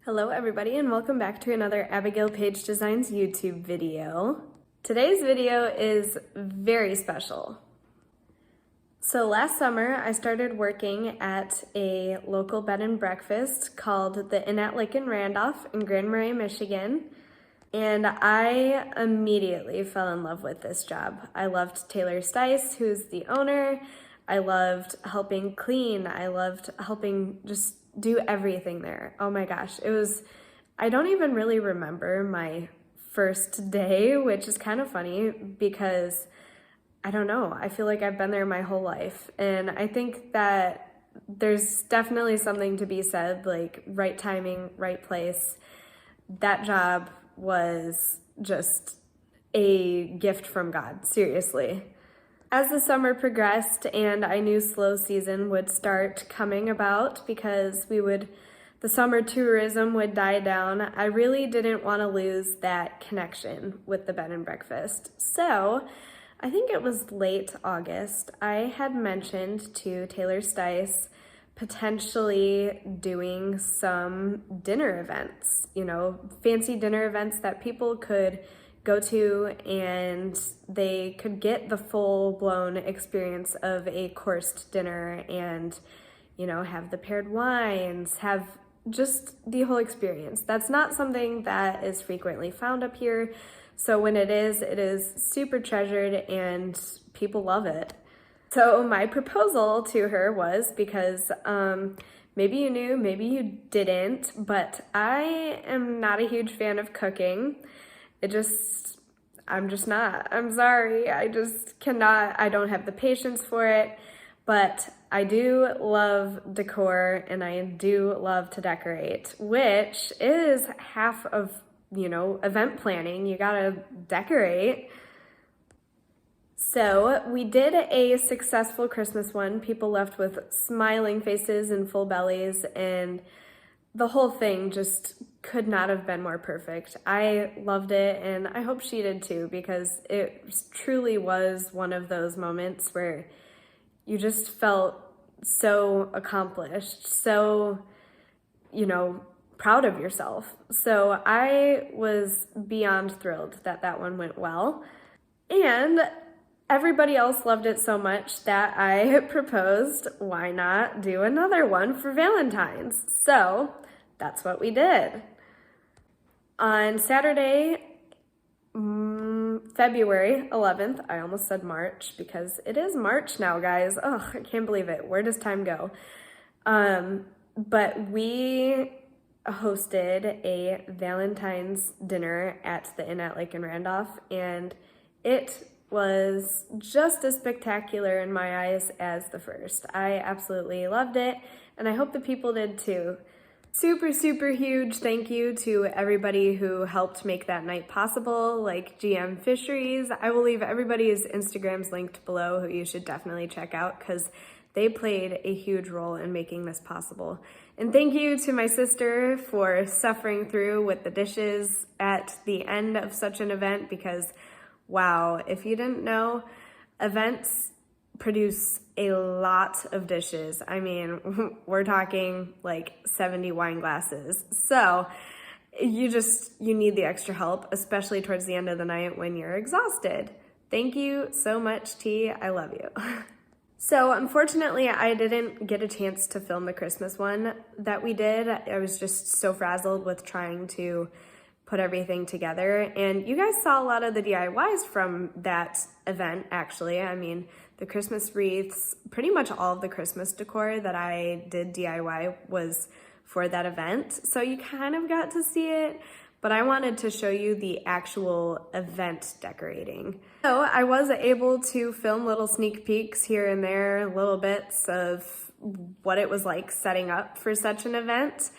Hello everybody and welcome back to another Abigail Page Designs YouTube video. Today's video is very special. So last summer I started working at a local bed and breakfast called the Inn at Lake and Randolph in Grand Marais, Michigan. And I immediately fell in love with this job. I loved Taylor Stice, who's the owner. I loved helping clean. I loved helping just do everything there. Oh my gosh, I don't even really remember my first day, which is kind of funny because I don't know, I feel like I've been there my whole life. And I think that there's definitely something to be said, like right timing, right place. That job was just a gift from God, seriously. As the summer progressed and I knew slow season would start coming about because the summer tourism would die down, I really didn't want to lose that connection with the bed and breakfast. So I think it was late August, I had mentioned to Taylor Stice potentially doing some dinner events, fancy dinner events that people could go to and they could get the full-blown experience of a coursed dinner and, have the paired wines, have just the whole experience. That's not something that is frequently found up here. So when it is super treasured and people love it. So my proposal to her was, because maybe you knew, maybe you didn't, but I am not a huge fan of cooking. I'm just not. I'm sorry. I just cannot. I don't have the patience for it, but I do love decor and I do love to decorate, which is half of, event planning. You gotta decorate. So we did a successful Christmas one. People left with smiling faces and full bellies, and the whole thing just could not have been more perfect. I loved it, and I hope she did too, because it truly was one of those moments where you just felt so accomplished, so, proud of yourself. So I was beyond thrilled that that one went well. And everybody else loved it so much that I proposed, why not do another one for Valentine's? So that's what we did. On Saturday, February 11th, I almost said March because it is March now, guys. Oh, I can't believe it. Where does time go? But we hosted a Valentine's dinner at the Inn at Lake and Randolph, and it was just as spectacular in my eyes as the first. I absolutely loved it, and I hope the people did too. Super, super huge thank you to everybody who helped make that night possible, like GM Fisheries. I will leave everybody's Instagrams linked below who you should definitely check out because they played a huge role in making this possible. And thank you to my sister for suffering through with the dishes at the end of such an event because, wow, if you didn't know, events produce a lot of dishes. I mean, we're talking like 70 wine glasses. So you need the extra help, especially towards the end of the night when you're exhausted. Thank you so much, T. I love you. So unfortunately, I didn't get a chance to film the Christmas one that we did. I was just so frazzled with trying to put everything together. And you guys saw a lot of the DIYs from that event, actually. I mean, the Christmas wreaths, pretty much all of the Christmas decor that I did DIY was for that event. So you kind of got to see it, but I wanted to show you the actual event decorating. So I was able to film little sneak peeks here and there, little bits of what it was like setting up for such an event.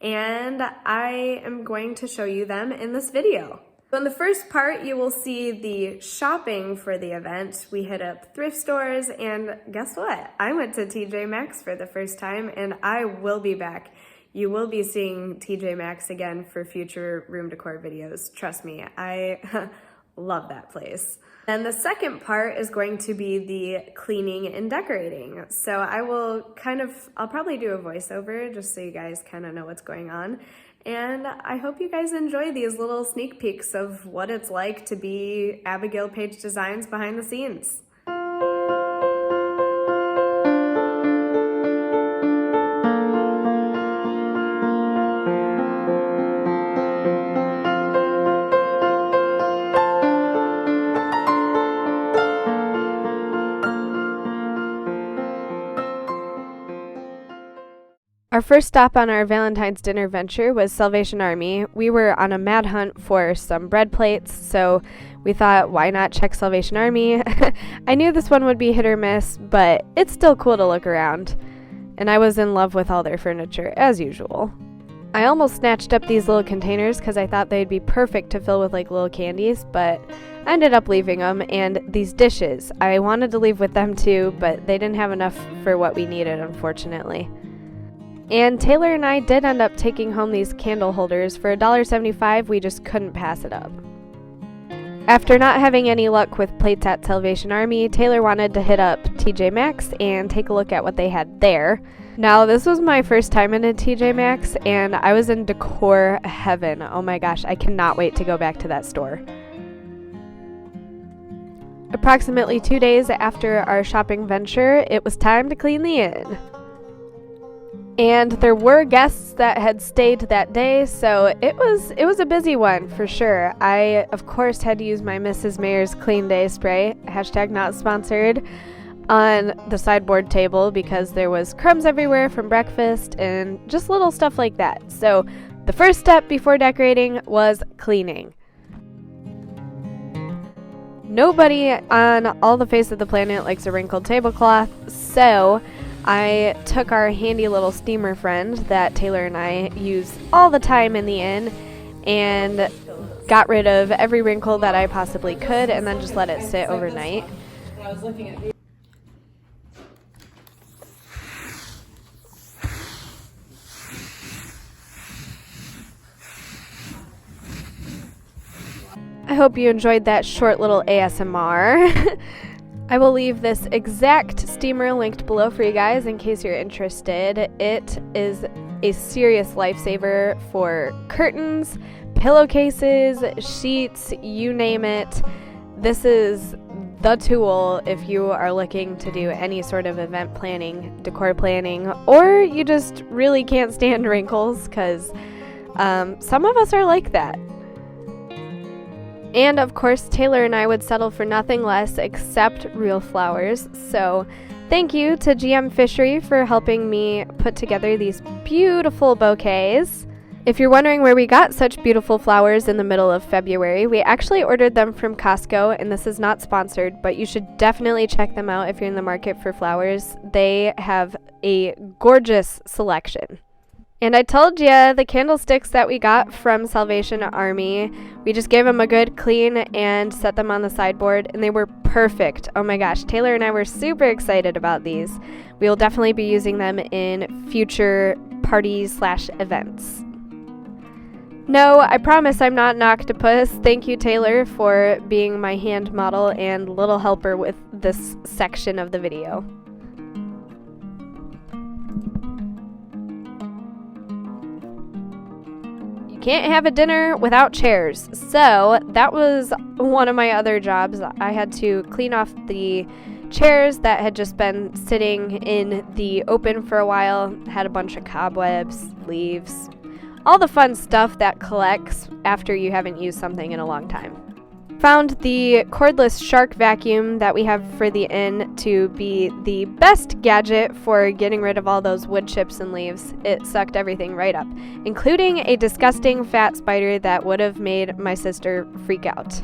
And I am going to show you them in this video. So in the first part, you will see the shopping for the event. We hit up thrift stores, and guess what? I went to TJ Maxx for the first time, and I will be back. You will be seeing TJ Maxx again for future room decor videos. Trust me, I Love that place. And the second part is going to be the cleaning and decorating. So I'll probably do a voiceover just so you guys kind of know what's going on. And I hope you guys enjoy these little sneak peeks of what it's like to be Abigail Page Designs behind the scenes. Our first stop on our Valentine's dinner venture was Salvation Army. We were on a mad hunt for some bread plates, so we thought, why not check Salvation Army? I knew this one would be hit or miss, but it's still cool to look around. And I was in love with all their furniture, as usual. I almost snatched up these little containers because I thought they'd be perfect to fill with like little candies, but I ended up leaving them. And these dishes, I wanted to leave with them too, but they didn't have enough for what we needed, unfortunately. And Taylor and I did end up taking home these candle holders. For $1.75, we just couldn't pass it up. After not having any luck with plates at Salvation Army, Taylor wanted to hit up TJ Maxx and take a look at what they had there. Now, this was my first time in a TJ Maxx, and I was in decor heaven. Oh my gosh, I cannot wait to go back to that store. Approximately 2 days after our shopping venture, it was time to clean the inn. And there were guests that had stayed that day, so it was a busy one for sure. I, of course, had to use my Mrs. Mayer's Clean Day spray, #not sponsored, on the sideboard table because there was crumbs everywhere from breakfast and just little stuff like that. So the first step before decorating was cleaning. Nobody on all the face of the planet likes a wrinkled tablecloth, so I took our handy little steamer friend that Taylor and I use all the time in the inn and got rid of every wrinkle that I possibly could and then just let it sit overnight. I hope you enjoyed that short little ASMR. I will leave this exact steamer linked below for you guys in case you're interested. It is a serious lifesaver for curtains, pillowcases, sheets, you name it. This is the tool if you are looking to do any sort of event planning, decor planning, or you just really can't stand wrinkles because some of us are like that. And of course, Taylor and I would settle for nothing less except real flowers. So thank you to GM Fishery for helping me put together these beautiful bouquets. If you're wondering where we got such beautiful flowers in the middle of February, we actually ordered them from Costco, and this is not sponsored, but you should definitely check them out if you're in the market for flowers. They have a gorgeous selection. And I told you, the candlesticks that we got from Salvation Army, we just gave them a good clean and set them on the sideboard, and they were perfect. Oh my gosh, Taylor and I were super excited about these. We will definitely be using them in future parties/events. No, I promise I'm not an octopus. Thank you, Taylor, for being my hand model and little helper with this section of the video. Can't have a dinner without chairs. So that was one of my other jobs. I had to clean off the chairs that had just been sitting in the open for a while, had a bunch of cobwebs, leaves, all the fun stuff that collects after you haven't used something in a long time. Found the cordless shark vacuum that we have for the inn to be the best gadget for getting rid of all those wood chips and leaves. It sucked everything right up, including a disgusting fat spider that would have made my sister freak out.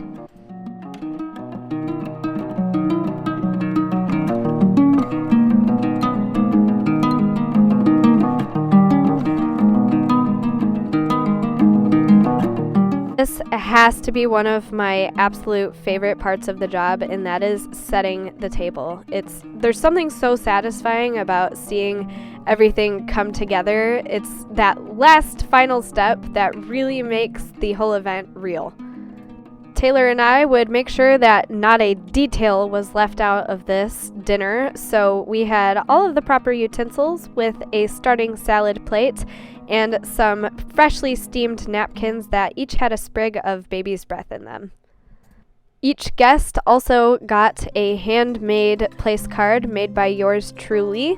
This has to be one of my absolute favorite parts of the job, and that is setting the table. There's something so satisfying about seeing everything come together. It's that last final step that really makes the whole event real. Taylor and I would make sure that not a detail was left out of this dinner, so we had all of the proper utensils with a starting salad plate and some freshly steamed napkins that each had a sprig of baby's breath in them. Each guest also got a handmade place card made by yours truly,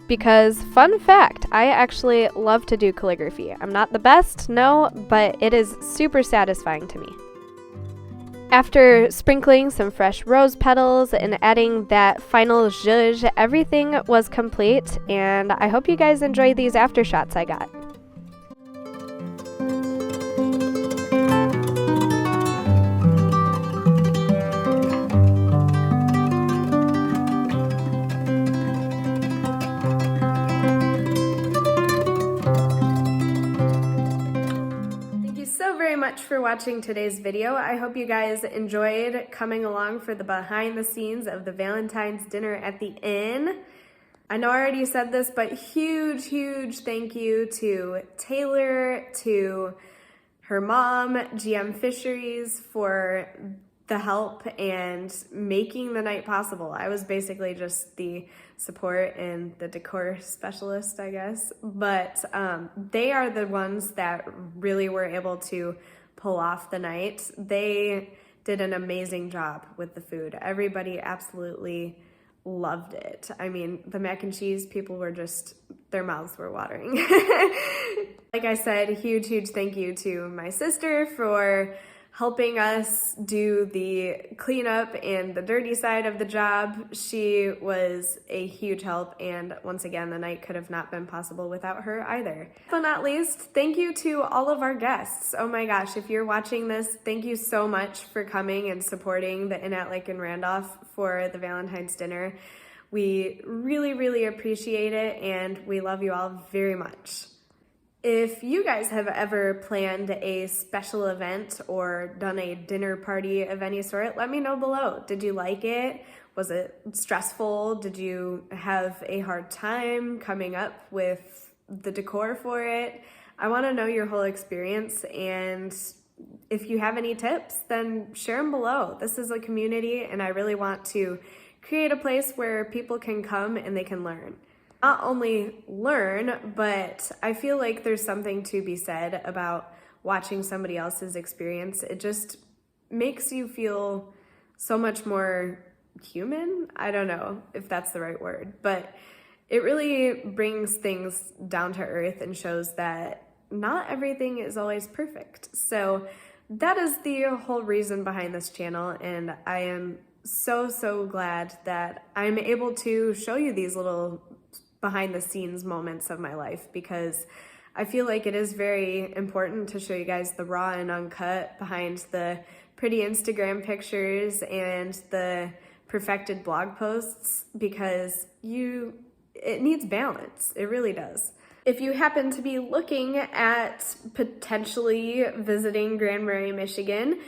because fun fact, I actually love to do calligraphy. I'm not the best, no, but it is super satisfying to me. After sprinkling some fresh rose petals and adding that final zhuzh, everything was complete, and I hope you guys enjoy these aftershots I got. Very much for watching today's video. I hope you guys enjoyed coming along for the behind the scenes of the Valentine's dinner at the inn. I know I already said this, but huge thank you to Taylor, to her mom, GM Fisheries, for the help and making the night possible. I was basically just the support and the decor specialist, I guess, but they are the ones that really were able to pull off the night. They did an amazing job with the food. Everybody absolutely loved it. I mean, the mac and cheese, people were just, their mouths were watering. Like I said, huge thank you to my sister for helping us do the cleanup and the dirty side of the job. She was a huge help, and once again, the night could have not been possible without her either. But not least, thank you to all of our guests. Oh my gosh, if you're watching this, thank you so much for coming and supporting the Inn at Lake and Randolph for the Valentine's dinner. We really appreciate it, and we love you all very much. If you guys have ever planned a special event or done a dinner party of any sort, let me know below. Did you like it? Was it stressful? Did you have a hard time coming up with the decor for it? I want to know your whole experience, and if you have any tips, then share them below. This is a community, and I really want to create a place where people can come and they can learn. Not only learn, but I feel like there's something to be said about watching somebody else's experience. It just makes you feel so much more human. I don't know if that's the right word, but it really brings things down to earth and shows that not everything is always perfect. So that is the whole reason behind this channel, and I am so glad that I'm able to show you these little behind the scenes moments of my life, because I feel like it is very important to show you guys the raw and uncut behind the pretty Instagram pictures and the perfected blog posts, because it needs balance. It really does. If you happen to be looking at potentially visiting Grand Prairie, Michigan,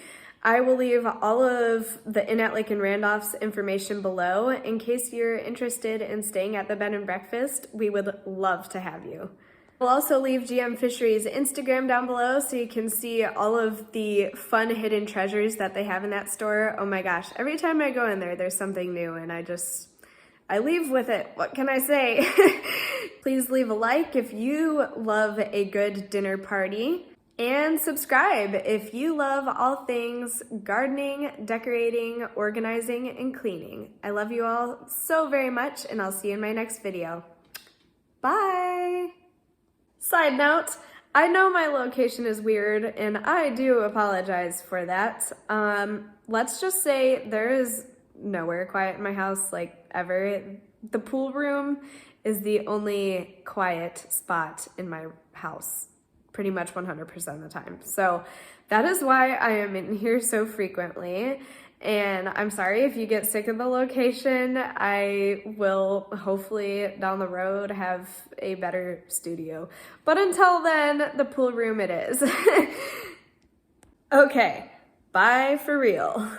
I will leave all of the Inn at Lake and Randolph's information below in case you're interested in staying at the bed and breakfast. We would love to have you. I'll also leave GM Fisheries Instagram down below so you can see all of the fun hidden treasures that they have in that store. Oh my gosh, every time I go in there, there's something new, and I leave with it. What can I say? Please leave a like if you love a good dinner party. And subscribe if you love all things gardening, decorating, organizing, and cleaning. I love you all so very much, and I'll see you in my next video. Bye! Side note, I know my location is weird, and I do apologize for that. Let's just say there is nowhere quiet in my house, like ever. The pool room is the only quiet spot in my house, pretty much 100% of the time. So that is why I am in here so frequently. And I'm sorry if you get sick of the location. I will hopefully down the road have a better studio. But until then, the pool room it is. Okay, bye for real.